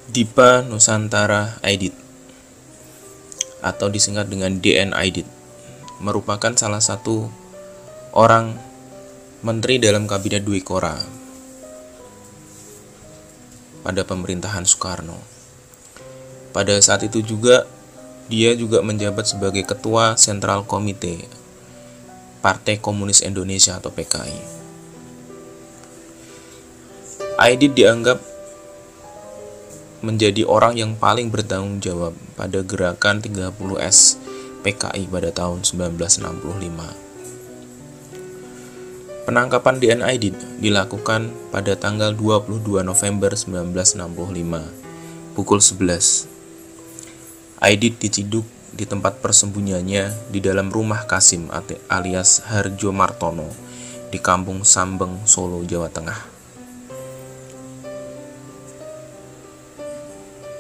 Dipa Nusantara Aidit atau disingkat dengan DN Aidit merupakan salah satu orang menteri dalam kabinet Dwi Kora pada pemerintahan Soekarno. Pada saat itu juga dia juga menjabat sebagai Ketua Sentral Komite Partai Komunis Indonesia atau PKI. Aidit dianggap menjadi orang yang paling bertanggung jawab pada gerakan 30S PKI pada tahun 1965. Penangkapan DN Aidit dilakukan pada tanggal 22 November 1965 pukul 11. Aidit diciduk di tempat persembunyiannya di dalam rumah Kasim alias Harjo Martono di Kampung Sambeng, Solo, Jawa Tengah.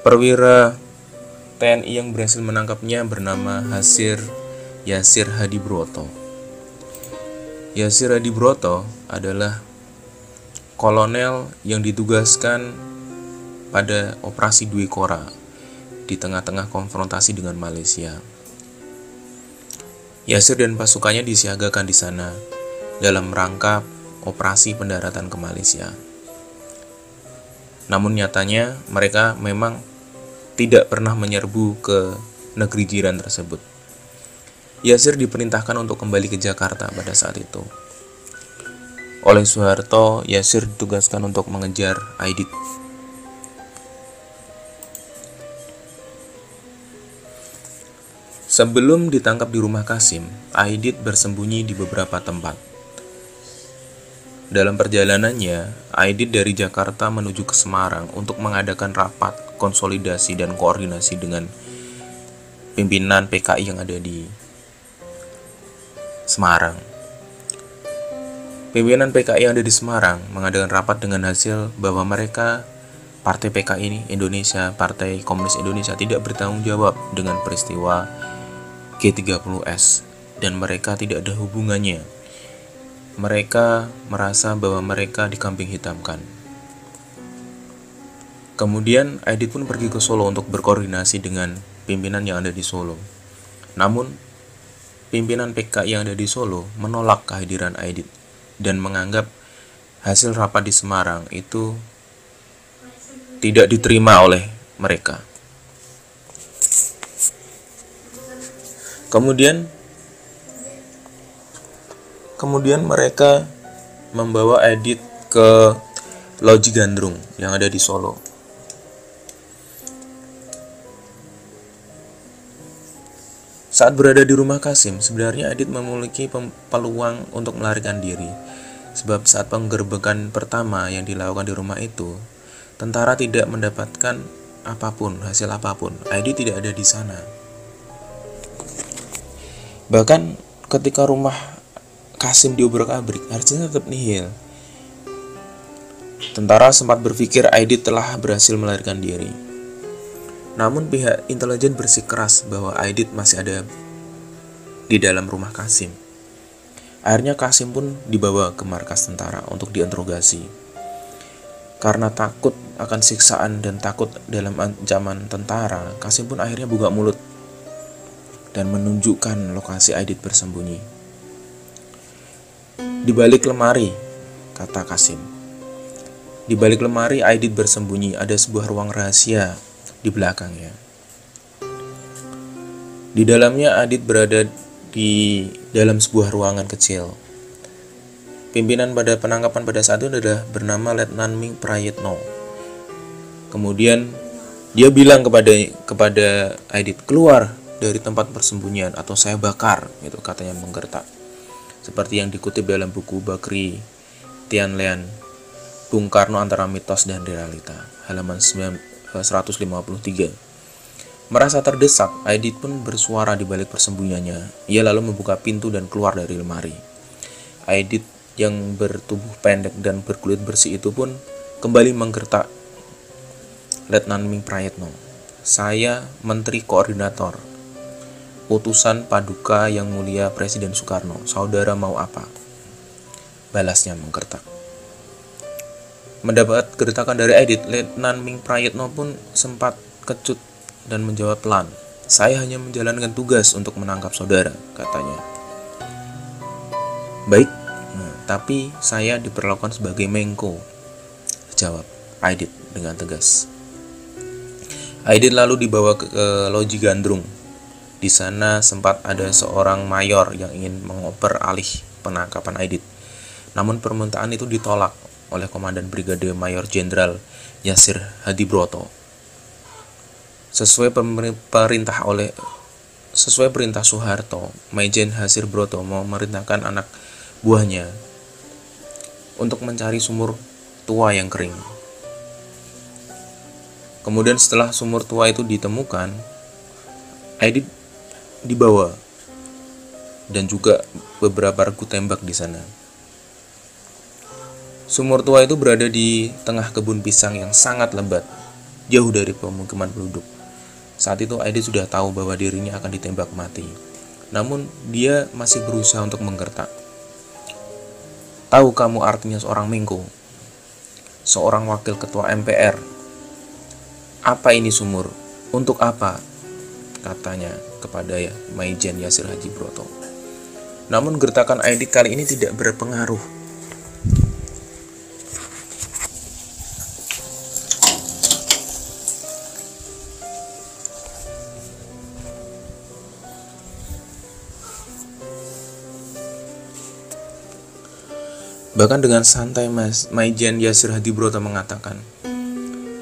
Perwira TNI yang berhasil menangkapnya bernama Yasir Hadibroto. Yasir Hadibroto adalah kolonel yang ditugaskan pada operasi Dwi Kora di tengah-tengah konfrontasi dengan Malaysia. Yasir dan pasukannya disiagakan di sana dalam rangka operasi pendaratan ke Malaysia. Namun nyatanya mereka memang tidak pernah menyerbu ke negeri jiran tersebut. Yasir diperintahkan untuk kembali ke Jakarta pada saat itu. Oleh Soeharto, Yasir ditugaskan untuk mengejar Aidit. Sebelum ditangkap di rumah Kasim, Aidit bersembunyi di beberapa tempat. Dalam perjalanannya, Aidit dari Jakarta menuju ke Semarang untuk mengadakan rapat, konsolidasi, dan koordinasi dengan pimpinan PKI yang ada di Semarang. Pimpinan PKI yang ada di Semarang mengadakan rapat dengan hasil bahwa mereka, Partai PKI Indonesia, Partai Komunis Indonesia, tidak bertanggung jawab dengan peristiwa G30S dan mereka tidak ada hubungannya. Mereka merasa bahwa mereka dikambing hitamkan. Kemudian Aidit pun pergi ke Solo untuk berkoordinasi dengan pimpinan yang ada di Solo. Namun pimpinan PKI yang ada di Solo menolak kehadiran Aidit dan menganggap hasil rapat di Semarang itu tidak diterima oleh mereka. Kemudian mereka membawa Aidit ke Loji Gandrung yang ada di Solo. Saat berada di rumah Kasim, sebenarnya Aidit memiliki peluang untuk melarikan diri. Sebab saat penggerbekan pertama yang dilakukan di rumah itu, tentara tidak mendapatkan hasil apapun. Aidit tidak ada di sana. Bahkan ketika rumah Kasim diobrak-abrik, harusnya tetap nihil. Tentara sempat berpikir Aidit telah berhasil melarikan diri. Namun pihak intelijen bersikeras bahwa Aidit masih ada di dalam rumah Kasim. Akhirnya Kasim pun dibawa ke markas tentara untuk diinterogasi. Karena takut akan siksaan dan takut dalam ancaman tentara, Kasim pun akhirnya buka mulut dan menunjukkan lokasi Aidit bersembunyi. Di balik lemari, kata Kasim. Di balik lemari Aidit bersembunyi, ada sebuah ruang rahasia di belakangnya. Di dalamnya Aidit berada di dalam sebuah ruangan kecil. Pimpinan pada penangkapan pada saat itu adalah bernama Letnan Ming Prayitno. Kemudian dia bilang kepada Aidit, keluar dari tempat persembunyian atau saya bakar, itu katanya menggertak. Seperti yang dikutip dalam buku Bakri Tianlian, Bung Karno Antara Mitos dan Realita, halaman 153. Merasa terdesak, Aidit pun bersuara di balik persembunyiannya. Ia lalu membuka pintu dan keluar dari lemari. Aidit yang bertubuh pendek dan berkulit bersih itu pun kembali menggertak Letnan Ming Prayitno. Saya Menteri Koordinator, utusan Paduka Yang Mulia Presiden Soekarno. Saudara mau apa? Balasnya menggertak. Mendapat gertakan dari Aidit, Letnan Ming Prayitno pun sempat kecut dan menjawab pelan. "Saya hanya menjalankan tugas untuk menangkap saudara," katanya. "Baik, tapi saya diperlakukan sebagai Mengko," jawab Aidit dengan tegas. Aidit lalu dibawa ke loji Gandrung. Di sana sempat ada seorang mayor yang ingin mengoper alih penangkapan Aidit. Namun permintaan itu ditolak oleh Komandan Brigade Mayor Jenderal Yasir Hadibroto. Sesuai perintah Soeharto, Maijen Yasir Broto memerintahkan anak buahnya untuk mencari sumur tua yang kering. Kemudian setelah sumur tua itu ditemukan, Aidit dibawa dan juga beberapa regu tembak di sana. Sumur tua itu berada di tengah kebun pisang yang sangat lebat, jauh dari pemukiman penduduk. Saat itu Aidit sudah tahu bahwa dirinya akan ditembak mati. Namun dia masih berusaha untuk menggertak. "Tahu kamu artinya seorang Mengko? Seorang wakil ketua MPR. Apa ini sumur? Untuk apa?" katanya kepada Maijen Yasir Hadibroto. Namun gertakan Aidit kali ini tidak berpengaruh. Bahkan dengan santai Maijen Yasir Hadibroto mengatakan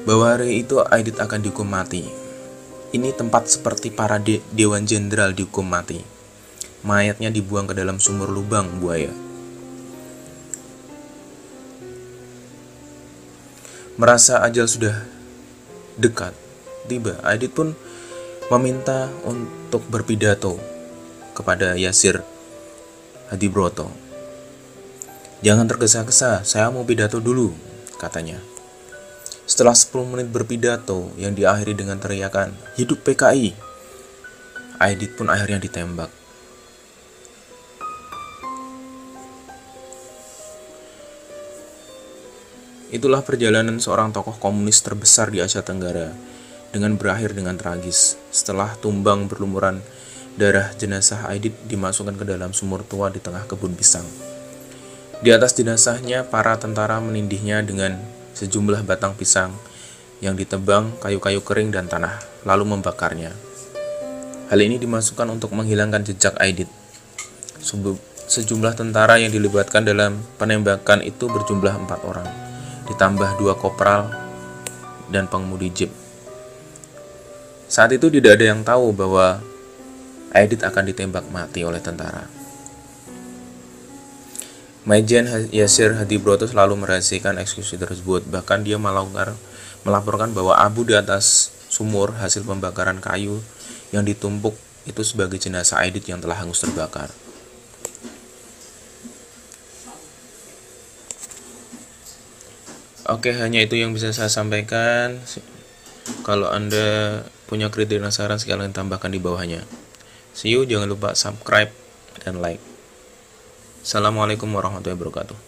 bahwa hari itu Aidit akan dihukum mati. Ini tempat seperti para Dewan Jenderal dihukum mati. Mayatnya dibuang ke dalam sumur lubang buaya. Merasa ajal sudah dekat tiba, Aidit pun meminta untuk berpidato kepada Yasir Hadibroto. "Jangan tergesa-gesa, saya mau pidato dulu," katanya. Setelah 10 menit berpidato yang diakhiri dengan teriakan, "Hidup PKI!", Aidit pun akhirnya ditembak. Itulah perjalanan seorang tokoh komunis terbesar di Asia Tenggara, dengan berakhir dengan tragis. Setelah tumbang berlumuran darah, jenazah Aidit dimasukkan ke dalam sumur tua di tengah kebun pisang. Di atas jenazahnya, para tentara menindihnya dengan sejumlah batang pisang yang ditebang, kayu-kayu kering dan tanah, lalu membakarnya. Hal ini dimasukkan untuk menghilangkan jejak Aidit. Sejumlah tentara yang dilibatkan dalam penembakan itu berjumlah 4 orang, ditambah 2 kopral dan pengemudi jeep. Saat itu tidak ada yang tahu bahwa Aidit akan ditembak mati oleh tentara. Maijen Yasir Hadibroto selalu merahasiakan eksekusi tersebut. Bahkan dia melaporkan bahwa abu di atas sumur hasil pembakaran kayu yang ditumpuk itu sebagai jenazah Aidit yang telah hangus terbakar. Oke, hanya itu yang bisa saya sampaikan. Kalau Anda punya kritik dan saran, sekalian tambahkan di bawahnya. See you, jangan lupa subscribe dan like. Assalamualaikum warahmatullahi wabarakatuh.